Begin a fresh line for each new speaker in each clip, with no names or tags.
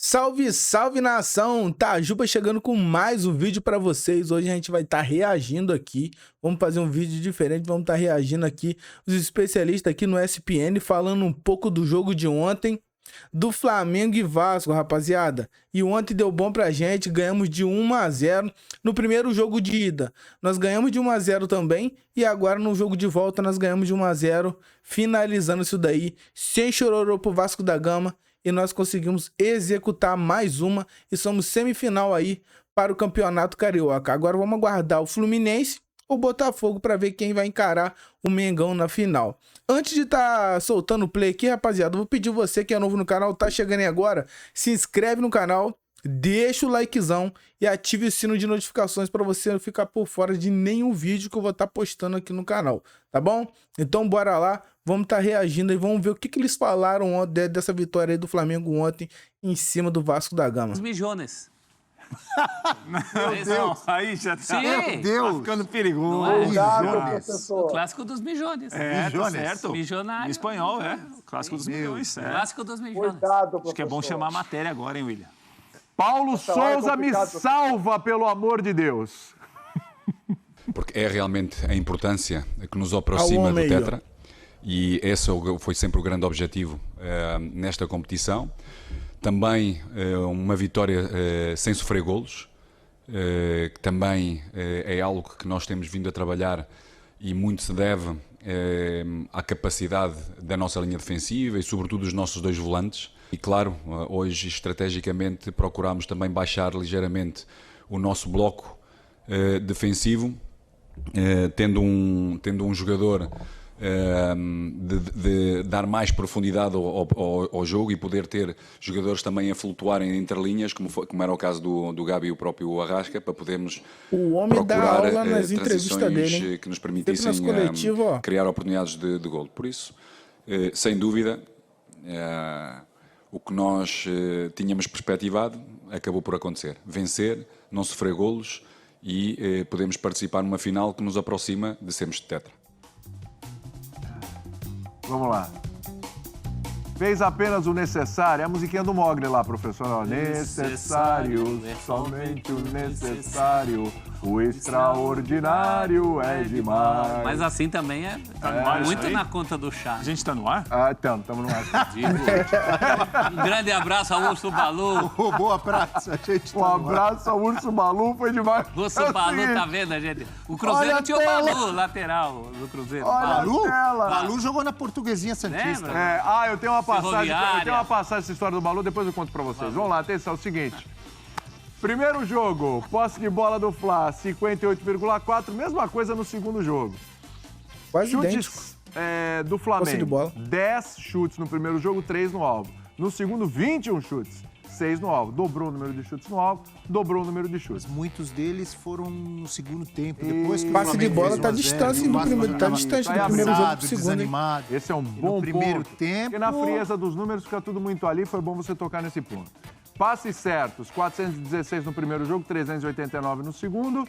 Salve, salve nação! Tajuba chegando com mais um vídeo pra vocês. Hoje a gente vai estar reagindo aqui. Vamos fazer um vídeo diferente, vamos estar reagindo aqui. Os especialistas aqui no ESPN falando um pouco do jogo de ontem, do Flamengo e Vasco, rapaziada. E ontem deu bom pra gente, ganhamos de 1-0 no primeiro jogo de ida. Nós ganhamos de 1-0 também e agora no jogo de volta nós ganhamos de 1-0, finalizando isso daí, sem chororô pro Vasco da Gama. E nós conseguimos executar mais uma e somos semifinal aí para o Campeonato Carioca. Agora vamos aguardar o Fluminense ou o Botafogo para ver quem vai encarar o Mengão na final. Antes de estar soltando o play aqui, rapaziada, eu vou pedir você que é novo no canal, tá chegando aí agora, se inscreve no canal, deixa o likezão e ative o sino de notificações para você não ficar por fora de nenhum vídeo que eu vou estar postando aqui no canal, tá bom? Então bora lá. Vamos estar reagindo e vamos ver o que eles falaram dessa vitória aí do Flamengo ontem em cima do Vasco da Gama.
Os mijones.
Meu Deus.
Aí já tá.
Sim.
Meu Deus.
Tá ficando perigoso.
Não é?
Mijones.
O clássico dos mijones.
É, tá
Mijones.
certo.
Milionário.
Em espanhol, é. O clássico dos milhões. É.
Clássico dos mijones.
Cuidado, professor.
Acho que é bom chamar a matéria agora, hein, William?
Paulo
Essa hora é
Souza me
complicado,
salva, pelo amor de Deus.
Porque é realmente a importância que nos aproxima do Tetra. E esse foi sempre o grande objetivo nesta competição. Também uma vitória sem sofrer golos, que também é algo que nós temos vindo a trabalhar e muito se deve à capacidade da nossa linha defensiva e sobretudo dos nossos dois volantes. E claro, hoje estrategicamente procuramos também baixar ligeiramente o nosso bloco defensivo, tendo um jogador de dar mais profundidade ao jogo e poder ter jogadores também a flutuarem entre linhas, como era o caso do Gabi e o próprio Arrasca, para podermos
O homem dá
procurar
aula nas entrevistas
transições
dele, hein?
que nos permitissem
Sempre nas coletivas, ó.
criar oportunidades de golo. Por isso, sem dúvida, o que nós tínhamos perspectivado acabou por acontecer. Vencer, não sofrer golos e podemos participar numa final que nos aproxima de sermos de Tetra.
Vamos lá. Fez apenas o necessário. É a musiquinha do Mogli lá, professor. Ó, necessário, somente o necessário. O extraordinário é demais.
Mas assim também é
no ar isso
muito
aí?
na conta do chá.
A gente tá no ar?
Ah, então, estamos no ar.
Um grande abraço ao Urso Balu.
Oh, boa praça, a gente tá
Um abraço ao Urso Balu, foi demais.
Urso
É o
Balu,
seguinte,
tá vendo, gente? O Cruzeiro
Olha a
tinha o
tela.
Balu, lateral do Cruzeiro.
Olha a
Balu?
tela.
Balu jogou na Portuguesinha Santista.
Lembra?
Eu tenho uma passagem,
Ferroviária.
essa história do Balu, depois eu conto pra vocês. Vamos lá, atenção, é o seguinte. Primeiro jogo, posse de bola do Fla, 58,4, mesma coisa no segundo jogo.
Quase idêntico.
Chutes do
Posse de bola.
Flamengo, 10 chutes no primeiro jogo, 3 no alvo. No segundo, 21 chutes, 6 no alvo. Dobrou o número de chutes no alvo, dobrou o número de chutes.
Muitos deles foram no segundo tempo. Depois que o
Passe de
Flamengo
bola
fez
tá
1 a 0,
distante
o
do
Vasco
primeiro, tá
tava
distante do
cansado,
primeiro jogo pro
cansado,
segundo, hein?
desanimado.
Esse é um bom
primeiro
ponto.
tempo-
Porque na frieza dos números fica tudo muito ali, foi bom você tocar nesse ponto. Passes certos, 416 no primeiro jogo, 389 no segundo.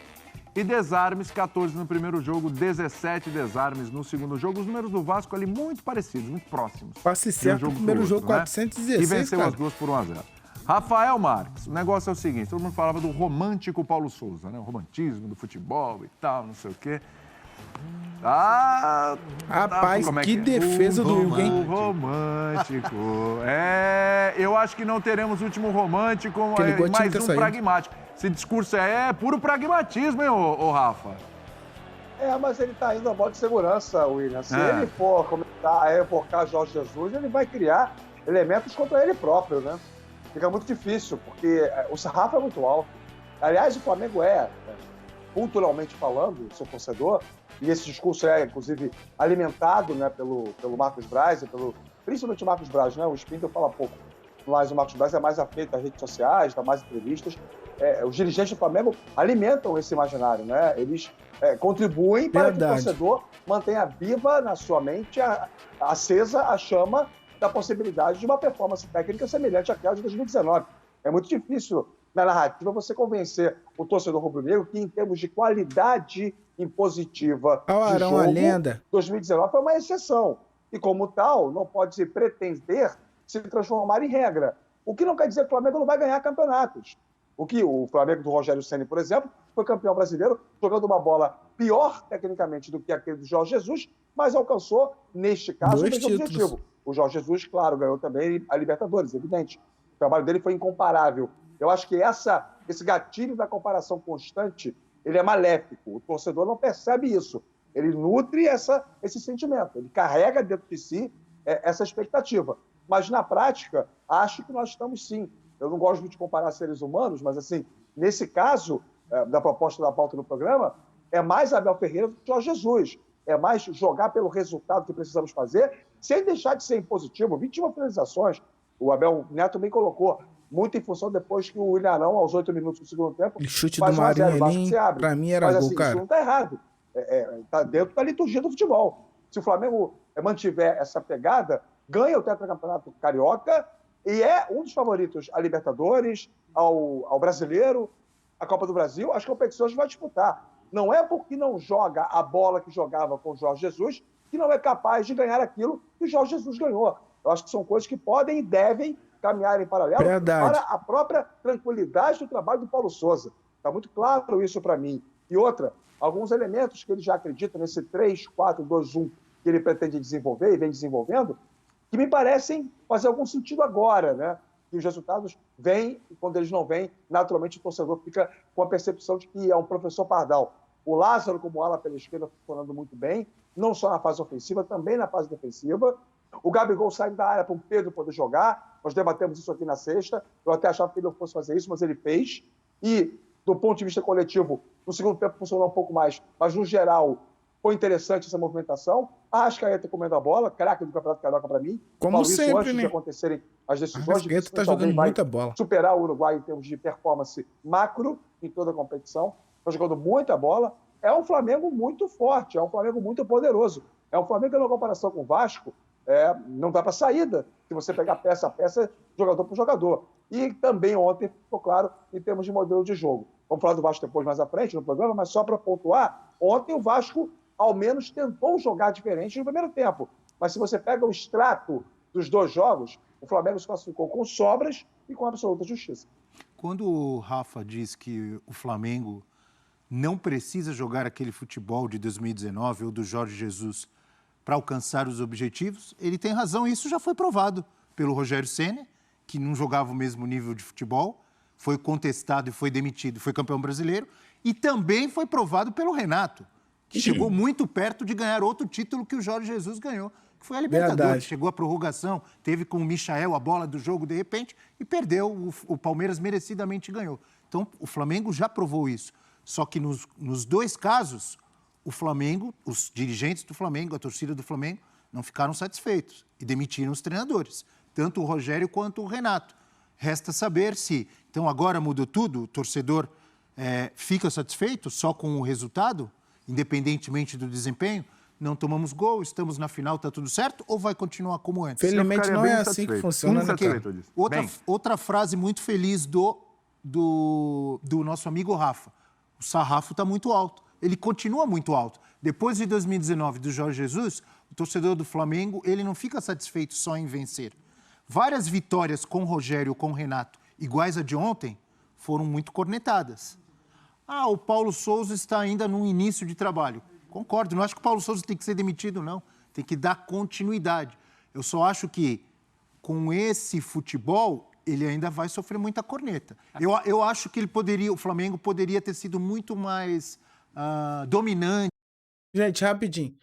E desarmes, 14 no primeiro jogo, 17 desarmes no segundo jogo. Os números do Vasco ali muito parecidos, muito próximos.
Passe certo
De um
no primeiro
pro
jogo,
outro, né?
416,
E venceu
cara.
as duas por 1-0. Rafael Marques, o negócio é o seguinte, todo mundo falava do romântico Paulo Souza, né? O romantismo do futebol e tal, não sei o quê.
Rapaz,
como é
que
é?
defesa do Hugo, hein?
O romântico. Eu acho que não teremos último romântico,
Aquele gol tinha
mais
que ter
um
saído.
pragmático. Esse discurso é puro pragmatismo, hein, ô Rafa?
Mas ele tá indo a bola de segurança, William. Se
É.
ele for começar a evocar Jorge Jesus, ele vai criar elementos contra ele próprio, né? Fica muito difícil, porque o sarrafo é muito alto. Aliás, o Flamengo culturalmente falando, seu torcedor, e esse discurso é, inclusive, alimentado, né, pelo Marcos Braz, principalmente o Marcos Braz, né? O Spindle fala pouco, mas o Marcos Braz é mais afeito às redes sociais, dá mais entrevistas. Os dirigentes do Flamengo alimentam esse imaginário, né? Eles contribuem para que o torcedor mantenha viva na sua mente acesa a chama da possibilidade de uma performance técnica semelhante àquela de 2019. É muito difícil, na narrativa, você convencer o torcedor rubro-negro que, em termos de qualidade impositiva
Ó,
de
Arão,
jogo,
a lenda.
2019 foi uma exceção. E, como tal, não pode se pretender se transformar em regra. O que não quer dizer que o Flamengo não vai ganhar campeonatos. O Flamengo do Rogério Ceni, por exemplo, foi campeão brasileiro jogando uma bola pior tecnicamente do que aquele do Jorge Jesus, mas alcançou, neste caso, o mesmo objetivo. O Jorge Jesus, claro, ganhou também a Libertadores, evidente. O trabalho dele foi incomparável. Eu acho que esse gatilho da comparação constante, ele é maléfico. O torcedor não percebe isso. Ele nutre esse sentimento. Ele carrega dentro de si essa expectativa. Mas, na prática, acho que nós estamos, sim. Eu não gosto de comparar seres humanos, mas, assim, nesse caso, da proposta da pauta do programa, é mais Abel Ferreira do que Jorge Jesus. É mais jogar pelo resultado que precisamos fazer, sem deixar de ser impositivo. 21 finalizações, o Abel Neto bem colocou, muito em função depois que o William Arão, aos 8 minutos do segundo tempo,
o chute do Marinho ali, pra mim era gol, cara.
Isso não está errado. Está dentro da liturgia do futebol. Se o Flamengo mantiver essa pegada, ganha o tetracampeonato carioca e é um dos favoritos a Libertadores, ao Brasileiro, a Copa do Brasil, as competições vai disputar. Não é porque não joga a bola que jogava com o Jorge Jesus que não é capaz de ganhar aquilo que o Jorge Jesus ganhou. Eu acho que são coisas que podem e devem caminhar em paralelo para a própria tranquilidade do trabalho do Paulo Souza. Está muito claro isso para mim. E outra, alguns elementos que ele já acredita nesse 3-4-2-1 que ele pretende desenvolver e vem desenvolvendo, que me parecem fazer algum sentido agora, né? Que os resultados vêm e quando eles não vêm, naturalmente o torcedor fica com a percepção de que é um professor Pardal. O Lázaro, como ala pela esquerda, funcionando muito bem, não só na fase ofensiva, também na fase defensiva. O Gabigol sai da área para o Pedro poder jogar. Nós debatemos isso aqui na sexta. Eu até achava que ele não fosse fazer isso, mas ele fez. E, do ponto de vista coletivo, no segundo tempo funcionou um pouco mais, mas, no geral, foi interessante essa movimentação. A Arrascaeta comendo a bola, craque do Campeonato Carioca para mim.
Como sempre,
antes
né?
de acontecerem as decisões.
Arrascaeta tá jogando muita bola.
Superar o Uruguai em termos de performance macro em toda a competição. Está jogando muita bola. É um Flamengo muito forte, é um Flamengo muito poderoso. É um Flamengo que, na comparação com o Vasco, não dá para saída se você pegar peça a peça, jogador por jogador. E também ontem ficou claro em termos de modelo de jogo. Vamos falar do Vasco depois, mais à frente, no programa, mas só para pontuar, ontem o Vasco, ao menos, tentou jogar diferente no primeiro tempo. Mas se você pega o extrato dos dois jogos, o Flamengo se classificou com sobras e com absoluta justiça.
Quando o Rafa diz que o Flamengo não precisa jogar aquele futebol de 2019 ou do Jorge Jesus para alcançar os objetivos, ele tem razão. Isso já foi provado pelo Rogério Ceni, que não jogava o mesmo nível de futebol, foi contestado e foi demitido, foi campeão brasileiro, e também foi provado pelo Renato, que chegou muito perto de ganhar outro título que o Jorge Jesus ganhou, que foi a Libertadores.
Verdade.
Chegou à prorrogação, teve com o Michael a bola do jogo de repente e perdeu. O Palmeiras merecidamente ganhou. Então, o Flamengo já provou isso. Só que nos dois casos, o Flamengo, os dirigentes do Flamengo, a torcida do Flamengo, não ficaram satisfeitos e demitiram os treinadores, tanto o Rogério quanto o Renato. Resta saber se, então agora mudou tudo, o torcedor fica satisfeito só com o resultado, independentemente do desempenho, não tomamos gol, estamos na final, está tudo certo, ou vai continuar como antes?
Felizmente não é assim que funciona, né, cara?
Outra frase muito feliz do nosso amigo Rafa. O sarrafo está muito alto. Ele continua muito alto. Depois de 2019, do Jorge Jesus, o torcedor do Flamengo, ele não fica satisfeito só em vencer. Várias vitórias com o Rogério, com o Renato, iguais a de ontem, foram muito cornetadas. O Paulo Souza está ainda no início de trabalho. Concordo, não acho que o Paulo Souza tem que ser demitido, não. Tem que dar continuidade. Eu só acho que, com esse futebol, ele ainda vai sofrer muita corneta. Eu acho que o Flamengo poderia ter sido muito mais dominante.
Gente, rapidinho.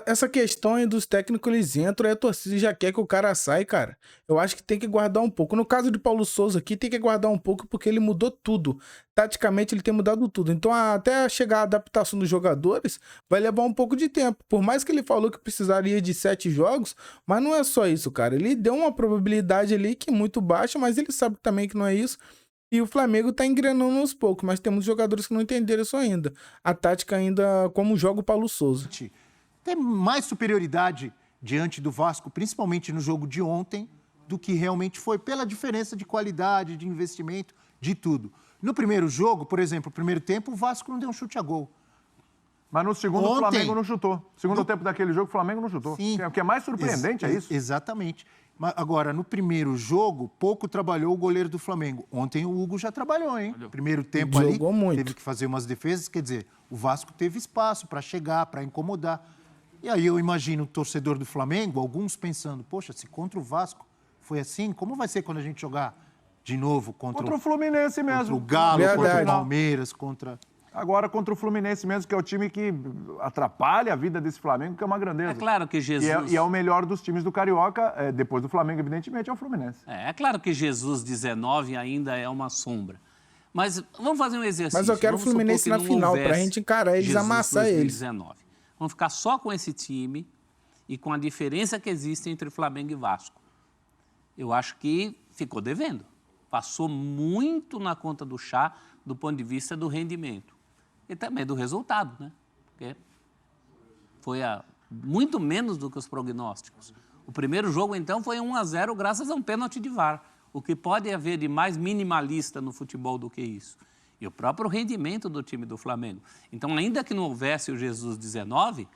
Essa questão aí dos técnicos, eles entram e a torcida já quer que o cara saia, cara. Eu acho que tem que guardar um pouco. No caso de Paulo Souza aqui, tem que guardar um pouco porque ele mudou tudo. Taticamente, ele tem mudado tudo. Então, até chegar a adaptação dos jogadores, vai levar um pouco de tempo. Por mais que ele falou que precisaria de 7 jogos, mas não é só isso, cara. Ele deu uma probabilidade ali que é muito baixa, mas ele sabe também que não é isso. E o Flamengo tá engrenando aos poucos, mas temos jogadores que não entenderam isso ainda. A tática ainda, como joga o Paulo Souza.
Tem mais superioridade diante do Vasco, principalmente no jogo de ontem, do que realmente foi, pela diferença de qualidade, de investimento, de tudo. No primeiro jogo, por exemplo, no primeiro tempo, o Vasco não deu um chute a gol.
Mas no segundo o Flamengo não chutou. Segundo tempo daquele jogo, o Flamengo não chutou.
Sim.
O que é mais surpreendente é isso.
Exatamente. Mas agora, no primeiro jogo, pouco trabalhou o goleiro do Flamengo. Ontem o Hugo já trabalhou, hein? Primeiro tempo ali, teve que fazer umas defesas. Quer dizer, o Vasco teve espaço para chegar, para incomodar. E aí eu imagino o torcedor do Flamengo, alguns pensando, poxa, se contra o Vasco foi assim, como vai ser quando a gente jogar de novo contra
o Fluminense mesmo.
Contra o Galo, contra o Palmeiras, contra...
Agora contra o Fluminense mesmo, que é o time que atrapalha a vida desse Flamengo, que é uma grandeza.
É claro que Jesus...
E é o melhor dos times do Carioca, depois do Flamengo, evidentemente, é o Fluminense.
É claro que Jesus 19 ainda é uma sombra. Mas vamos fazer um exercício.
Mas eu quero o Fluminense na final, pra gente encarar eles, amassar eles.
2019. Vamos ficar só com esse time e com a diferença que existe entre Flamengo e Vasco. Eu acho que ficou devendo. Passou muito na conta do chá do ponto de vista do rendimento. E também do resultado, né? Porque foi muito menos do que os prognósticos. O primeiro jogo, então, foi 1-0 graças a um pênalti de VAR. O que pode haver de mais minimalista no futebol do que isso? E o próprio rendimento do time do Flamengo. Então, ainda que não houvesse o Jesus 19,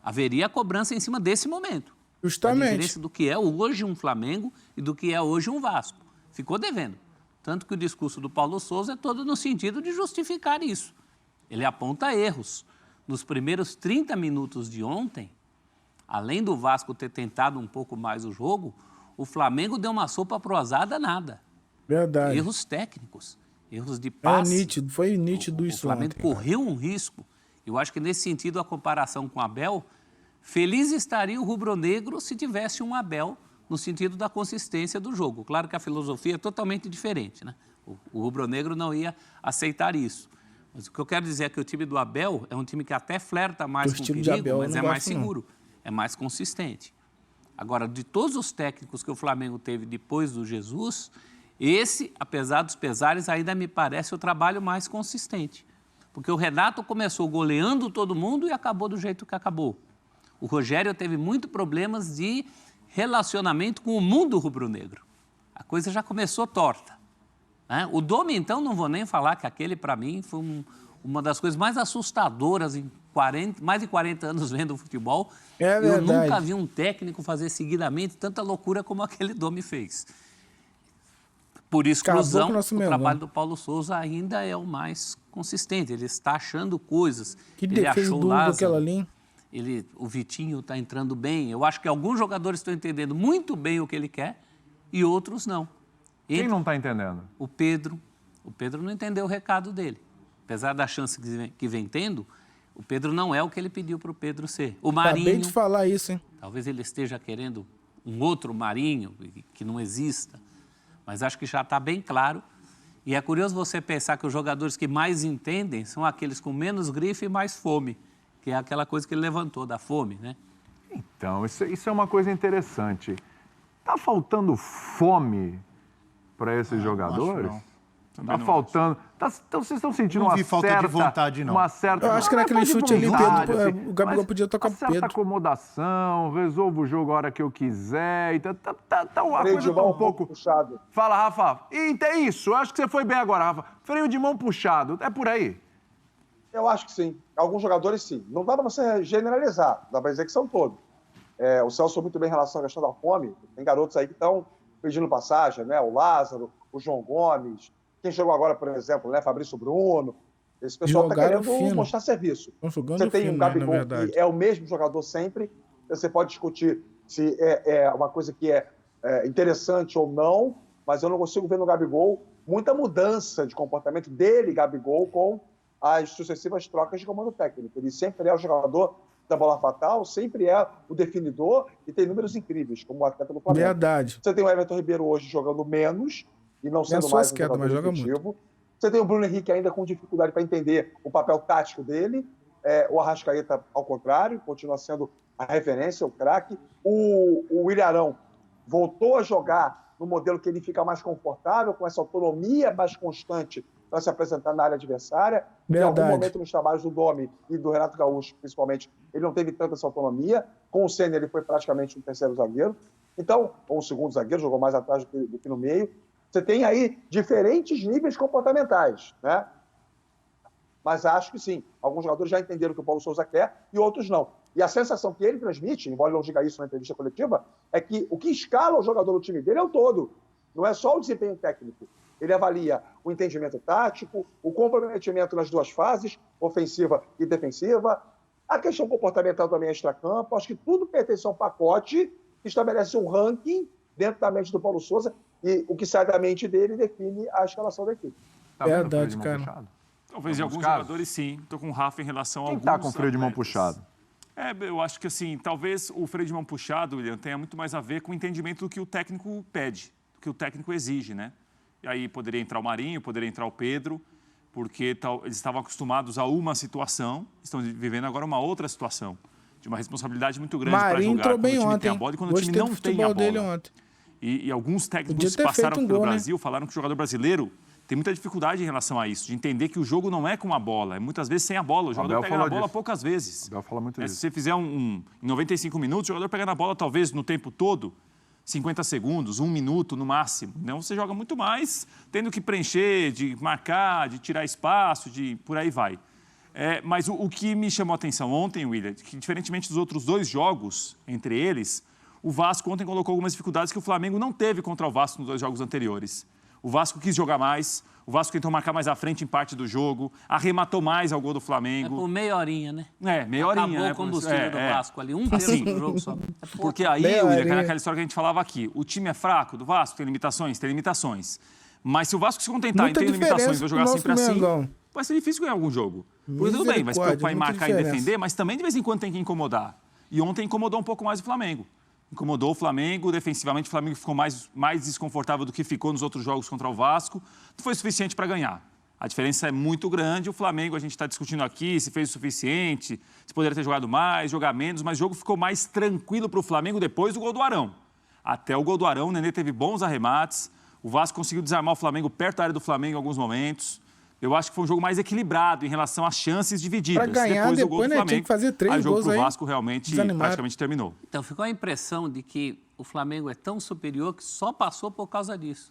haveria a cobrança em cima desse momento.
Justamente.
A diferença do que é hoje um Flamengo e do que é hoje um Vasco. Ficou devendo. Tanto que o discurso do Paulo Souza é todo no sentido de justificar isso. Ele aponta erros. Nos primeiros 30 minutos de ontem, além do Vasco ter tentado um pouco mais o jogo, o Flamengo deu uma sopa pro azar danada.
Verdade.
Erros técnicos, erros de passe.
Foi nítido isso.
O Flamengo
ontem,
correu um risco. Eu acho que nesse sentido a comparação com o Abel, feliz estaria o rubro-negro se tivesse um Abel no sentido da consistência do jogo. Claro que a filosofia é totalmente diferente, né? O rubro-negro não ia aceitar isso. Mas o que eu quero dizer é que o time do Abel é um time que até flerta mais com o perigo, mas é mais seguro, é mais consistente. Agora, de todos os técnicos que o Flamengo teve depois do Jesus, esse, apesar dos pesares, ainda me parece o trabalho mais consistente. Porque o Renato começou goleando todo mundo e acabou do jeito que acabou. O Rogério teve muitos problemas de relacionamento com o mundo rubro-negro. A coisa já começou torta. Né? O Domi, então, não vou nem falar que aquele, para mim, foi uma das coisas mais assustadoras em mais de 40 anos vendo futebol.
É verdade.
Eu nunca vi um técnico fazer seguidamente tanta loucura como aquele Domi fez. Por exclusão, o trabalho do Paulo Souza ainda é o mais consistente. Ele está achando coisas.
Que defesa do Hugo aquela ali.
O Vitinho está entrando bem. Eu acho que alguns jogadores estão entendendo muito bem o que ele quer e outros não.
Quem não está entendendo?
O Pedro. O Pedro não entendeu o recado dele. Apesar da chance que vem tendo, o Pedro não é o que ele pediu para o Pedro ser. O Marinho...
Acabei de falar isso, hein?
Talvez ele esteja querendo um outro Marinho, que não exista. Mas acho que já está bem claro. E é curioso você pensar que os jogadores que mais entendem são aqueles com menos grife e mais fome, que é aquela coisa que ele levantou, da fome, né?
Então, isso é uma coisa interessante. Está faltando fome para esses jogadores? Está faltando. Então, vocês estão sentindo uma
falta
certa...
de vontade, não.
Uma certa...
Eu acho que naquele chute ali, o Gabigol podia tocar pro
Pedro. Uma certa
Pedro.
acomodação, resolvo o jogo a hora que eu quiser. E a coisa tá um pouco...
puxado.
Fala, Rafa. É isso, eu acho que você foi bem agora, Rafa. Freio de mão puxado, é por aí?
Eu acho que sim. Alguns jogadores, sim. Não dá para você generalizar, dá para dizer que são todos. O Celso muito bem em relação à questão da fome. Tem garotos aí que estão pedindo passagem, né? O Lázaro, o João Gomes... Quem chegou agora, por exemplo, né? Fabrício Bruno. Esse pessoal está querendo mostrar serviço.
Você
tem um Gabigol que é o mesmo jogador sempre. Você pode discutir se é uma coisa que é interessante ou não, mas eu não consigo ver no Gabigol muita mudança de comportamento dele, Gabigol, com as sucessivas trocas de comando técnico. Ele sempre é o jogador da bola fatal, sempre é o definidor e tem números incríveis, como o atleta do Flamengo.
Verdade.
Você tem o Everton Ribeiro hoje jogando menos, e não sendo mais um jogador efetivo. Você tem o Bruno Henrique ainda com dificuldade para entender o papel tático dele. O Arrascaeta, ao contrário, continua sendo a referência, o craque. O Willian Arão voltou a jogar no modelo que ele fica mais confortável, com essa autonomia mais constante para se apresentar na área adversária. Em algum momento, nos trabalhos do Domi e do Renato Gaúcho, principalmente, ele não teve tanta essa autonomia. Com o Senna, ele foi praticamente um terceiro zagueiro. Então, ou um segundo zagueiro, jogou mais atrás do que no meio. Você tem aí diferentes níveis comportamentais, né? Mas acho que sim, alguns jogadores já entenderam o que o Paulo Souza quer e outros não. E a sensação que ele transmite, embora ele não diga isso na entrevista coletiva, é que o que escala o jogador no time dele é o todo. Não é só o desempenho técnico. Ele avalia o entendimento tático, o comprometimento nas duas fases, ofensiva e defensiva, a questão comportamental também extracampo. Acho que tudo pertence a um pacote que estabelece um ranking dentro da mente do Paulo Souza e o que sai da mente dele define a escalação da equipe.
Tá vendo,
Verdade,
freio de mão
cara.
puxado?
Talvez em alguns
casos.
jogadores, sim. Estou com o Rafa em relação a
Quem
alguns
tá com freio de mão
atletas.
puxado?
Eu acho que assim, talvez o freio de mão puxado, William, tenha muito mais a ver com o entendimento do que o técnico pede, do que o técnico exige, né? E aí poderia entrar o Marinho, poderia entrar o Pedro, porque eles estavam acostumados a uma situação, estão vivendo agora uma outra situação, de uma responsabilidade muito grande para
Marinho
jogar
entrou
quando
bem
o time
ontem.
tem a bola e quando o
Gostei
time não
do
tem a
futebol
bola.
dele ontem.
E alguns
Podia
técnicos
ter
passaram
feito um
pelo
gol, né?
Brasil falaram que o jogador brasileiro tem muita dificuldade em relação a isso, de entender que o jogo não é com a bola, é muitas vezes sem a bola. O jogador
Abel
pega na
falou
bola
disso.
poucas vezes.
Abel fala muito
Se
disso.
você fizer em 95 minutos, o jogador pega na bola talvez no tempo todo 50 segundos, 1 minuto no máximo. Não, você joga muito mais, tendo que preencher, de marcar, de tirar espaço, de por aí vai. Mas o que me chamou a atenção ontem, William, que diferentemente dos outros dois jogos, entre eles, o Vasco ontem colocou algumas dificuldades que o Flamengo não teve contra o Vasco nos dois jogos anteriores. O Vasco quis jogar mais, o Vasco tentou marcar mais à frente em parte do jogo, arrematou mais ao gol do Flamengo.
Por meia horinha, né?
Meia horinha.
Acabou
né?
o combustível do Vasco ali, um terço
Assim,
do jogo só.
Porque aí,
Meia
William,
horinha.
aquela história que a gente falava aqui, o time é fraco do Vasco, tem limitações? Tem limitações. Mas se o Vasco se contentar
Muita
em ter limitações e
diferença
vai jogar
pro
sempre
nosso
assim,
Mengão.
vai ser difícil ganhar algum jogo. Porque tudo bem, vai se preocupar em
muita
marcar e
diferença.
defender, mas também de vez em quando tem que incomodar. E ontem incomodou um pouco mais o Flamengo. Incomodou o Flamengo, defensivamente o Flamengo ficou mais desconfortável do que ficou nos outros jogos contra o Vasco. Não foi suficiente para ganhar. A diferença é muito grande. O Flamengo, a gente está discutindo aqui se fez o suficiente, se poderia ter jogado mais, jogar menos, mas o jogo ficou mais tranquilo para o Flamengo depois do gol do Arão. Até o gol do Arão, o Nenê teve bons arremates. O Vasco conseguiu desarmar o Flamengo perto da área do Flamengo em alguns momentos. Eu acho que foi um jogo mais equilibrado em relação às chances divididas.
Pra ganhar
depois do gol do
depois, né,
Flamengo,
tinha que fazer 3
aí o jogo
gols
pro
aí.
Vasco realmente
Desanimaram.
praticamente terminou.
Então, ficou a impressão de que o Flamengo é tão superior que só passou por causa disso.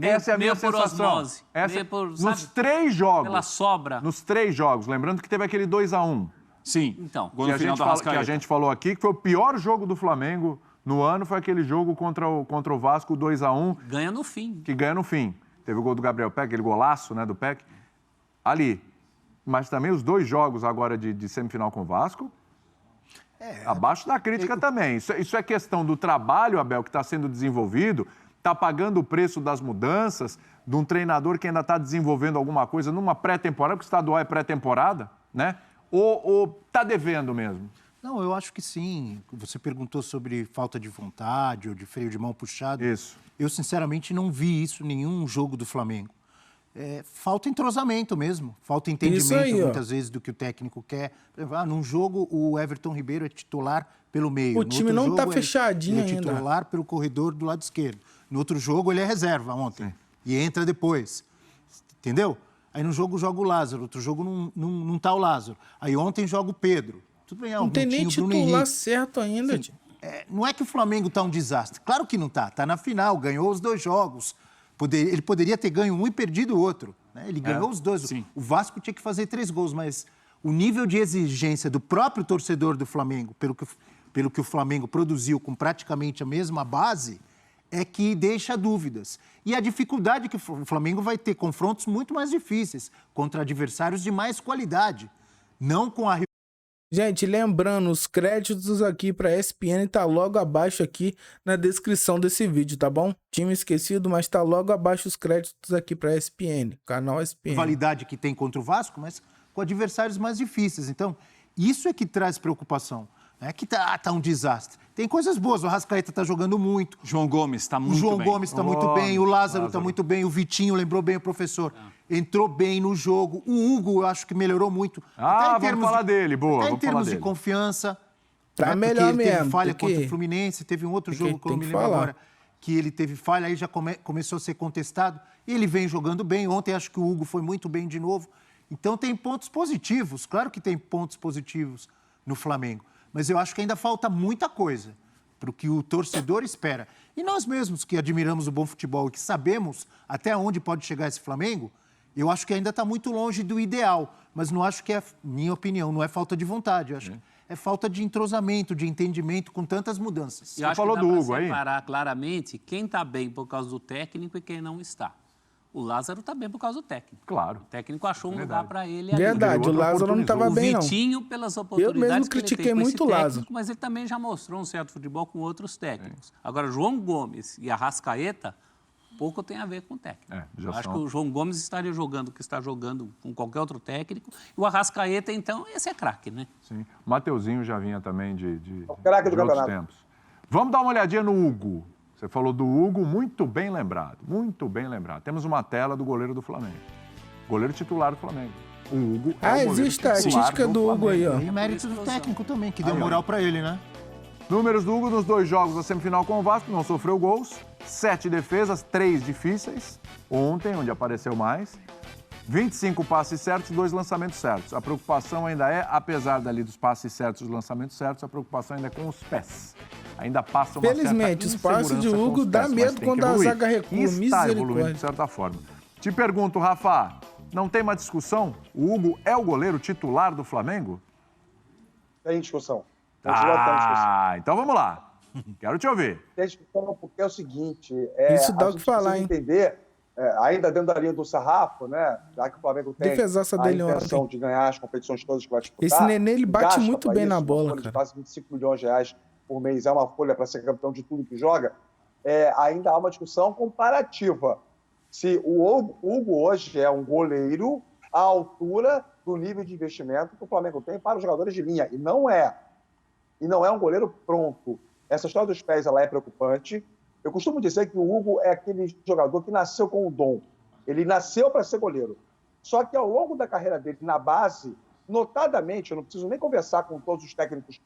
Essa é a minha
por
sensação.
osmose,
Essa-
meio por,
nos
sabe,
3 jogos.
pela sobra.
Nos 3 jogos. Lembrando que teve aquele 2-1.
Sim,
Então,
gol
Que
no
a,
final
gente
do
fala, que a
Arrascaeta.
gente falou aqui, que foi o pior jogo do Flamengo no ano, foi aquele jogo contra o Vasco, 2-1,
ganha no fim.
que ganha no fim. Teve o gol do Gabriel Peck, aquele golaço, né, do Peck. Ali. Mas também os 2 jogos agora de semifinal com o Vasco, abaixo da crítica também. Isso é questão do trabalho, Abel, que está sendo desenvolvido, está pagando o preço das mudanças, de um treinador que ainda está desenvolvendo alguma coisa numa pré-temporada, porque o estadual é pré-temporada, né? Ou está devendo mesmo?
Não, eu acho que sim. Você perguntou sobre falta de vontade ou de freio de mão puxado.
Isso.
Eu, sinceramente, não vi isso em nenhum jogo do Flamengo. Falta entrosamento mesmo, falta entendimento
aí, ó.
muitas vezes do que o técnico quer. Por exemplo, num jogo o Everton Ribeiro é titular pelo meio.
O
No
time
outro
não
jogo,
tá fechadinho
ele é
ainda.
titular pelo corredor do lado esquerdo. No outro jogo ele é reserva ontem e entra depois. Entendeu? Aí no jogo joga o Lázaro, outro jogo não tá o Lázaro. Aí ontem joga o Pedro. Tudo bem,
Não tem nem
Bruno
titular
Henrique.
certo ainda,
Sim,
tio.
não é que o Flamengo tá um desastre. Claro que não tá. Tá na final, ganhou os 2 jogos. Ele poderia ter ganho um e perdido o outro. Né? Ele ganhou os 2.
sim.
O Vasco tinha que fazer 3 gols, mas o nível de exigência do próprio torcedor do Flamengo, pelo que o Flamengo produziu com praticamente a mesma base, é que deixa dúvidas. E a dificuldade que o Flamengo vai ter confrontos muito mais difíceis contra adversários de mais qualidade. Não com a
Gente, lembrando, os créditos aqui pra ESPN tá logo abaixo aqui na descrição desse vídeo, tá bom? Time esquecido, mas tá logo abaixo os créditos aqui pra ESPN, canal ESPN.
rivalidade que tem contra o Vasco, mas com adversários mais difíceis. Então, isso é que traz preocupação. Não é que tá um desastre. Tem coisas boas, o Arrascaeta tá jogando muito,
João Gomes está
o
muito
João
bem.
Gomes está muito bem, o Lázaro está muito bem, o Vitinho lembrou bem o professor. Entrou bem no jogo. O Hugo, eu acho que melhorou muito.
Vamos falar dele, boa,
Até em
vamos
termos
falar
de
dele.
confiança.
Tá
né?
melhor
Porque ele teve
mesmo,
falha
tem
contra
que-
o Fluminense, teve um outro
tem
jogo
que-
que eu não
tem
me
que
lembro
falar.
agora, que ele teve falha, aí já começou a ser contestado. E ele vem jogando bem. Ontem acho que o Hugo foi muito bem de novo. Então tem pontos positivos. Claro que tem pontos positivos no Flamengo. Mas eu acho que ainda falta muita coisa para o que o torcedor espera. E nós mesmos que admiramos o bom futebol e que sabemos até onde pode chegar esse Flamengo, Eu acho que ainda está muito longe do ideal, mas não acho que é, minha opinião, não é falta de vontade. Eu acho que é falta de entrosamento, de entendimento com tantas mudanças.
Eu acho
falou
que dá
do
pra
Hugo aí?
separar claramente quem está bem por causa do técnico e quem não está. O Lázaro está bem por causa do técnico.
Claro.
O técnico achou um lugar para ele ali.
Verdade, o Lázaro não estava
O
bem, não.
Vitinho, pelas
Eu
oportunidades
mesmo
que ele
critiquei
tem com
muito o
esse
Lázaro.
técnico, mas ele também já mostrou um certo futebol com outros técnicos. Agora, João Gomes e Arrascaeta, pouco tem a ver com o técnico.
já
Eu acho
são.
que o João Gomes estaria jogando o que está jogando com qualquer outro técnico. E o Arrascaeta, então, esse é craque, né?
Sim. O Mateuzinho já vinha também de
craque do
de outros
campeonato.
tempos. Vamos dar uma olhadinha no Hugo. Você falou do Hugo, muito bem lembrado. Muito bem lembrado. Temos uma tela do goleiro do Flamengo. Goleiro titular do Flamengo. O Hugo é o goleiro
existe a
titular
estatística do Hugo aí, ó.
E mérito do técnico também, que deu moral para ele, né?
Números do Hugo nos 2 jogos da semifinal com o Vasco, não sofreu gols. 7 defesas, 3 difíceis. Ontem, onde apareceu mais. 25 passes certos, 2 lançamentos certos. A preocupação ainda é, apesar dali dos passes certos e dos lançamentos certos, a preocupação ainda é com os pés. Ainda passa uma
Felizmente,
certa
os passes de
insegurança com
Hugo
os
dá
pés,
medo
mas tem
quando
que
a
evoluir.
zaga recua,
E está evoluindo
misericórdia.
de certa forma. Te pergunto, Rafa, não tem uma discussão? O Hugo é o goleiro titular do Flamengo?
Tem discussão. Continua tendo discussão.
Então vamos lá. Quero te ouvir.
Tem discussão porque é o seguinte...
Isso dá
a
o que
gente
falar,
precisa
hein?
entender, ainda dentro da linha do sarrafo, né? Já que o Flamengo tem
Defesaça
a
dele
intenção
ontem.
de ganhar as competições todas que vai disputar.
Esse Nenê, ele bate
gasta
muito
pra
bem
isso
na
uma
bola,
folha de
cara.
quase 25 milhões de reais por mês. É uma folha para ser campeão de tudo que joga. Ainda há uma discussão comparativa. Se o Hugo hoje é um goleiro à altura do nível de investimento que o Flamengo tem para os jogadores de linha. E não é. E não é um goleiro pronto. Essa história dos pés ela é preocupante. Eu costumo dizer que o Hugo é aquele jogador que nasceu com o dom. Ele nasceu para ser goleiro. Só que ao longo da carreira dele, na base, notadamente, eu não preciso nem conversar com todos os técnicos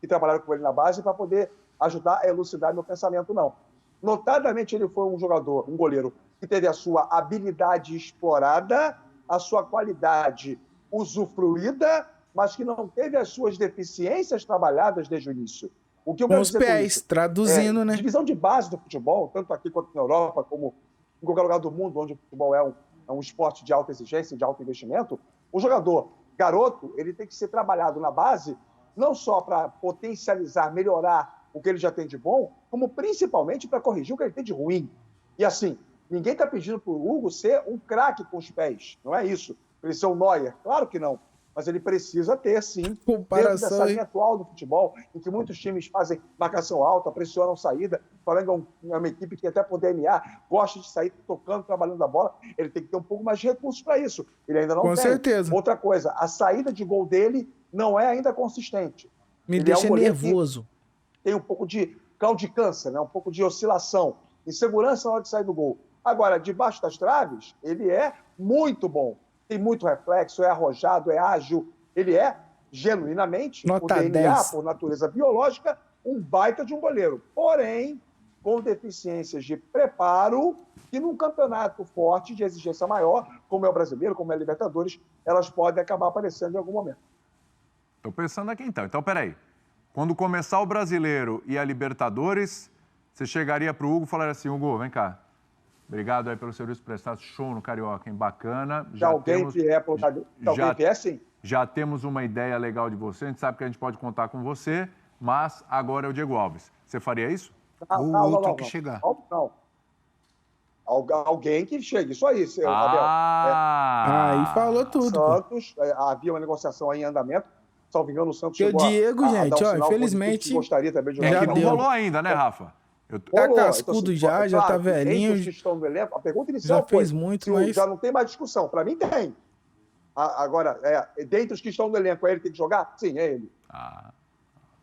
que trabalharam com ele na base para poder ajudar a elucidar meu pensamento, não. Notadamente, ele foi um jogador, um goleiro, que teve a sua habilidade explorada, a sua qualidade usufruída, mas que não teve as suas deficiências trabalhadas desde o início. O que eu
Com
quero
os
dizer com
pés,
isso?
traduzindo, né?
Divisão de base do futebol, tanto aqui quanto na Europa, como em qualquer lugar do mundo onde o futebol é um esporte de alta exigência, de alto investimento, o jogador garoto, ele tem que ser trabalhado na base, não só para potencializar, melhorar o que ele já tem de bom, como principalmente para corrigir o que ele tem de ruim. E assim, ninguém está pedindo para o Hugo ser um craque com os pés, não é isso. Ele ser um Neuer, claro que não. Mas ele precisa ter, sim, dentro dessa linha atual do futebol, em que muitos times fazem marcação alta, pressionam saída. O Flamengo é uma equipe que até por DNA gosta de sair tocando, trabalhando a bola. Ele tem que ter um pouco mais de recursos para isso. Ele ainda não tem.
Com certeza.
Outra coisa, a saída de gol dele não é ainda consistente.
Me
Ele
deixa
é um goleiro
nervoso.
que tem um pouco de claudicância, né? Um pouco de oscilação, insegurança na hora de sair do gol. Agora, debaixo das traves, ele é muito bom. Tem muito reflexo, é arrojado, é ágil. Ele é, genuinamente,
Nota
por DNA,
10.
por natureza biológica, um baita de um goleiro. Porém, com deficiências de preparo, que num campeonato forte, de exigência maior, como é o brasileiro, como é a Libertadores, elas podem acabar aparecendo em algum momento.
Estou pensando aqui então. Então, peraí. Quando começar o Brasileiro e a Libertadores, você chegaria para o Hugo e falaria assim, Hugo, vem cá. Obrigado aí pelo serviço prestado. Show no Carioca, hein? Bacana.
Se alguém vier, sim.
Já temos uma ideia legal de você. A gente sabe que a gente pode contar com você, mas agora é o Diego Alves. Você faria isso?
Não, que chegar.
Não. Alguém que chegue. Isso aí, seu Abel.
Aí falou tudo. Pô.
Santos, havia uma negociação aí em andamento. Salvo engano, o Santos
Porque o
chegou
Diego,
a
gente,
dar um
ó,
sinal
infelizmente,
que gostaria também de jogar.
É que
Já
não
deu.
rolou ainda, né, Rafa?
Tá cascudo já tá velhinho.
Entre os que estão no elenco, a pergunta inicial
Já fez muito,
se
mas...
já não tem mais discussão. Para mim, tem. Agora, dentre os que estão no elenco, ele tem que jogar? Sim, é ele.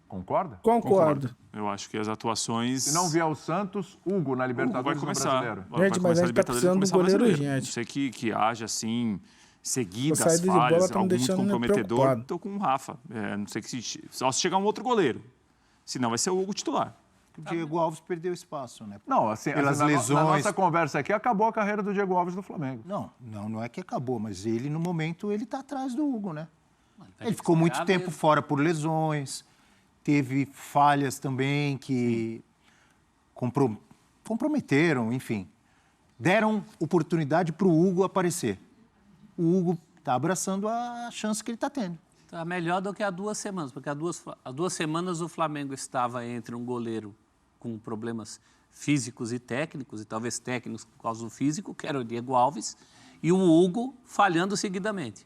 Concorda?
Concordo.
Eu acho que as atuações...
Se não vier o Santos, Hugo na
Hugo vai
Libertadores no
começar.
Brasileiro.
Gente, mas a gente tá precisando do goleiro urgente.
Não sei que haja, assim, seguidas,
A saída de bola
falhas,
tá me
algo muito
deixando
comprometedor.
preocupado.
Estou com o Rafa. Não sei que só se chegar um outro goleiro. Senão vai ser o Hugo titular.
O Diego Alves perdeu espaço, né?
Não, assim,
Pelas
na
lesões.
nossa conversa aqui, acabou a carreira do Diego Alves do Flamengo.
Não é que acabou, mas ele, no momento, ele está atrás do Hugo, né?
Tá
Ele ficou muito
desesperado
tempo
mesmo.
fora por lesões, teve falhas também que comprometeram, enfim. Deram oportunidade para o Hugo aparecer. o Hugo está abraçando a chance que ele está tendo.
Está melhor do que há 2 semanas, porque há 2 semanas o Flamengo estava entre um goleiro com problemas físicos e técnicos, e talvez técnicos por causa do físico, que era o Diego Alves, e o Hugo falhando seguidamente.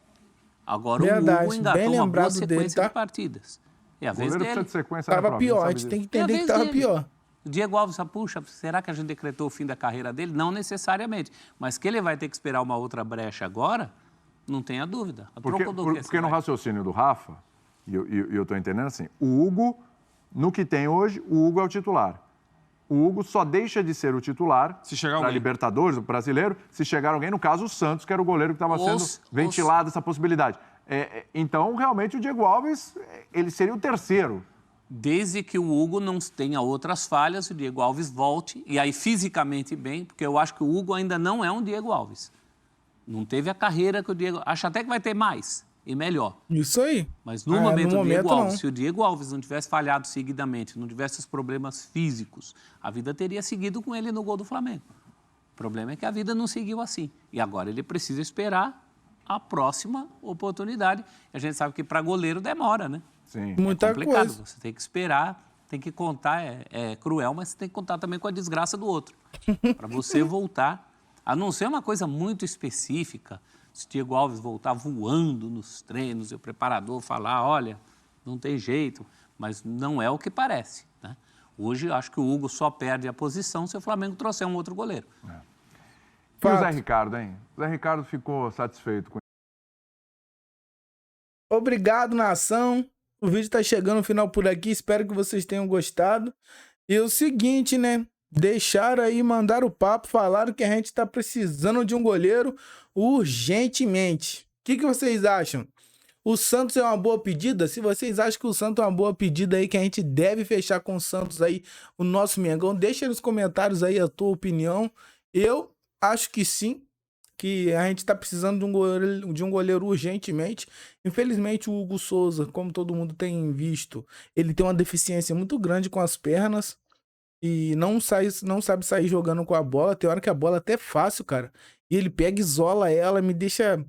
Agora
Verdade,
o Hugo engatou
bem
uma boa
lembrado
sequência
dele, tá?
de partidas. É a
O
vez
goleiro
dele.
precisa de sequência,
Tava
né, Prova?
pior, a
Sabe
gente
disso.
tem que
É a
entender que
vez
tava
dele.
pior.
O Diego Alves, puxa, será que a gente decretou o fim da carreira dele? Não necessariamente. Mas que ele vai ter que esperar uma outra brecha agora, não tenha dúvida. A troco do que
Porque
você
no
vai.
raciocínio do Rafa, e eu estou entendendo assim, o Hugo, no que tem hoje, o Hugo é o titular. O Hugo só deixa de ser o titular
Se chegar
para
alguém.
Libertadores, o brasileiro, se chegar alguém, no caso o Santos, que era o goleiro que estava sendo ventilado essa possibilidade. Então, realmente, o Diego Alves, ele seria o terceiro.
Desde que o Hugo não tenha outras falhas, o Diego Alves volte, e aí fisicamente bem, porque eu acho que o Hugo ainda não é um Diego Alves. Não teve a carreira que o Diego... Acho até que vai ter mais e melhor.
Isso aí.
Mas no momento do Diego Alves,
não.
se o Diego Alves não tivesse falhado seguidamente, não tivesse os problemas físicos, a vida teria seguido com ele no gol do Flamengo. O problema é que a vida não seguiu assim. E agora ele precisa esperar a próxima oportunidade. A gente sabe que para goleiro demora, né?
Sim.
Muita
Complicado.
coisa.
Você tem que esperar, tem que contar, é cruel, mas você tem que contar também com a desgraça do outro. Para você voltar, a não ser uma coisa muito específica, se o Diego Alves voltar voando nos treinos e o preparador falar, olha, não tem jeito, mas não é o que parece, né? Hoje, eu acho que o Hugo só perde a posição se o Flamengo trouxer um outro goleiro.
E o Zé Ricardo, hein? O Zé Ricardo ficou satisfeito com
Obrigado, nação. O vídeo tá chegando no final por aqui. Espero que vocês tenham gostado. E o seguinte, né? Deixaram aí, mandaram o papo, falaram que a gente tá precisando de um goleiro urgentemente. O que vocês acham? O Santos é uma boa pedida? Se vocês acham que o Santos é uma boa pedida aí, que a gente deve fechar com o Santos aí, o nosso Mengão, deixa nos comentários aí a tua opinião. Eu acho que sim, que a gente tá precisando de um goleiro urgentemente. Infelizmente, o Hugo Souza, como todo mundo tem visto, ele tem uma deficiência muito grande com as pernas e não sabe sair jogando com a bola. Tem hora que a bola é até fácil, cara. E ele pega, isola ela, me deixa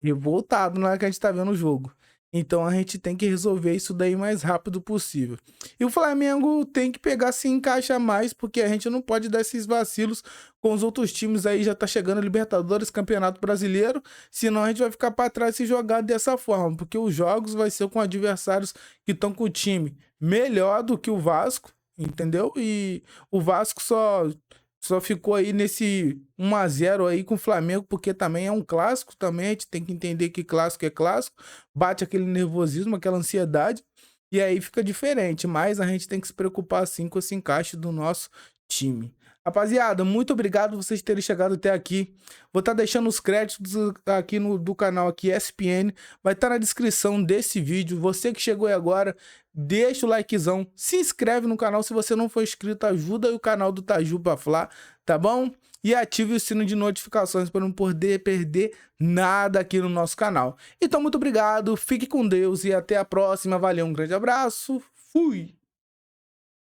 revoltado na hora que a gente tá vendo o jogo. Então a gente tem que resolver isso daí o mais rápido possível. E o Flamengo tem que pegar, se encaixar mais, porque a gente não pode dar esses vacilos com os outros times aí. Já tá chegando Libertadores, Campeonato Brasileiro, senão a gente vai ficar para trás se jogar dessa forma, porque os jogos vai ser com adversários que estão com o time melhor do que o Vasco, entendeu? E o Vasco só ficou aí nesse 1-0 aí com o Flamengo, porque também é um clássico, também a gente tem que entender que clássico é clássico, bate aquele nervosismo, aquela ansiedade, e aí fica diferente, mas a gente tem que se preocupar assim com esse encaixe do nosso time. Rapaziada, muito obrigado por vocês terem chegado até aqui. Vou estar deixando os créditos aqui do canal aqui, ESPN. Vai estar na descrição desse vídeo. Você que chegou aí agora, deixa o likezão. Se inscreve no canal se você não for inscrito. Ajuda o canal do Tajuba Fla, tá bom? E ative o sino de notificações para não poder perder nada aqui no nosso canal. Então, muito obrigado. Fique com Deus e até a próxima. Valeu, um grande abraço. Fui!